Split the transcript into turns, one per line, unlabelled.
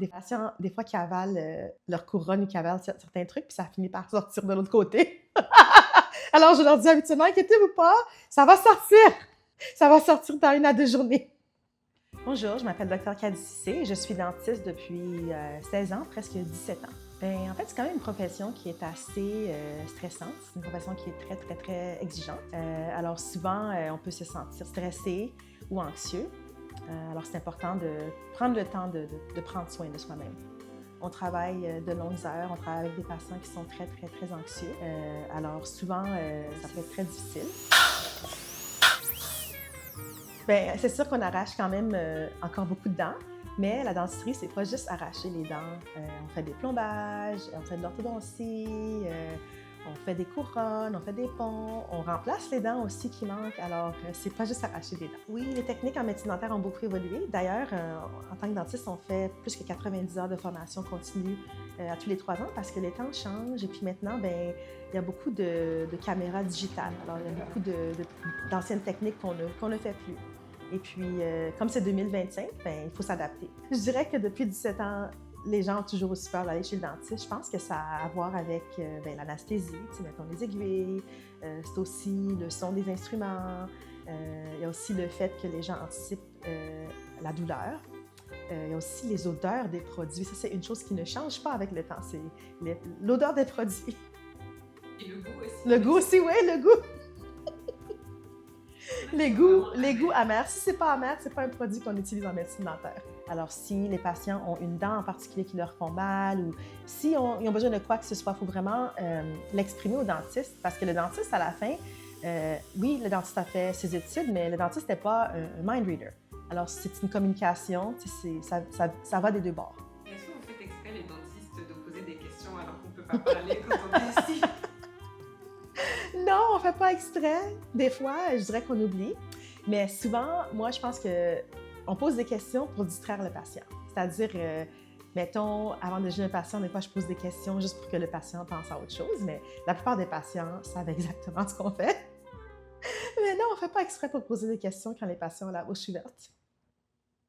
des patients, des fois, qui avalent leur couronne ou qui avalent certains trucs, puis ça finit par sortir de l'autre côté. Alors, je leur dis habituellement, inquiétez-vous pas, ça va sortir. Ça va sortir dans 1 à 2 journées. Bonjour, je m'appelle Dr Kady Cissé et je suis dentiste depuis 16 ans, presque 17 ans. En fait, c'est quand même une profession qui est assez stressante. C'est une profession qui est très, très, très exigeante. Alors souvent, on peut se sentir stressé ou anxieux. Alors c'est important de prendre le temps de prendre soin de soi-même. On travaille de longues heures, on travaille avec des patients qui sont très, très, très anxieux. Alors souvent, ça peut être très difficile. Bien, c'est sûr qu'on arrache quand même encore beaucoup de dents, mais la dentisterie, c'est pas juste arracher les dents. On fait des plombages, on fait de l'orthodontie, on fait des couronnes, on fait des ponts, on remplace les dents aussi qui manquent. Alors, c'est pas juste arracher des dents. Oui, les techniques en médecine dentaire ont beaucoup évolué. D'ailleurs, en tant que dentiste, on fait plus que 90 heures de formation continue à tous les 3 ans parce que les temps changent. Et puis maintenant, bien, il y a beaucoup de caméras digitales. Alors, il y a beaucoup d'anciennes techniques qu'on ne fait plus. Et puis, comme c'est 2025, bien, il faut s'adapter. Je dirais que depuis 17 ans, les gens ont toujours aussi peur d'aller chez le dentiste. Je pense que ça a à voir avec l'anesthésie, mettons les aiguilles, c'est aussi le son des instruments, il y a aussi le fait que les gens anticipent la douleur. Il y a aussi les odeurs des produits. Ça, c'est une chose qui ne change pas avec le temps, c'est l'odeur des produits.
Et le goût aussi.
Le goût aussi, oui, le goût. Les goûts amers. Si c'est pas amer, c'est pas un produit qu'on utilise en médecine dentaire. Alors, si les patients ont une dent en particulier qui leur font mal ou si ils ont besoin de quoi que ce soit, il faut vraiment l'exprimer au dentiste parce que le dentiste, à la fin, oui, le dentiste a fait ses études, mais le dentiste n'est pas un mind reader. Alors, c'est une communication, ça va des deux bords.
Est-ce que vous faites exprès, les dentistes, de poser des questions alors qu'on ne peut pas parler quand on est assis?
Non, on ne fait pas exprès. Des fois, je dirais qu'on oublie. Mais souvent, moi, je pense qu'on pose des questions pour distraire le patient. C'est-à-dire, mettons, avant de juger un patient, des fois, je pose des questions juste pour que le patient pense à autre chose. Mais la plupart des patients savent exactement ce qu'on fait. Mais non, on ne fait pas exprès pour poser des questions quand les patients ont la bouche ouverte.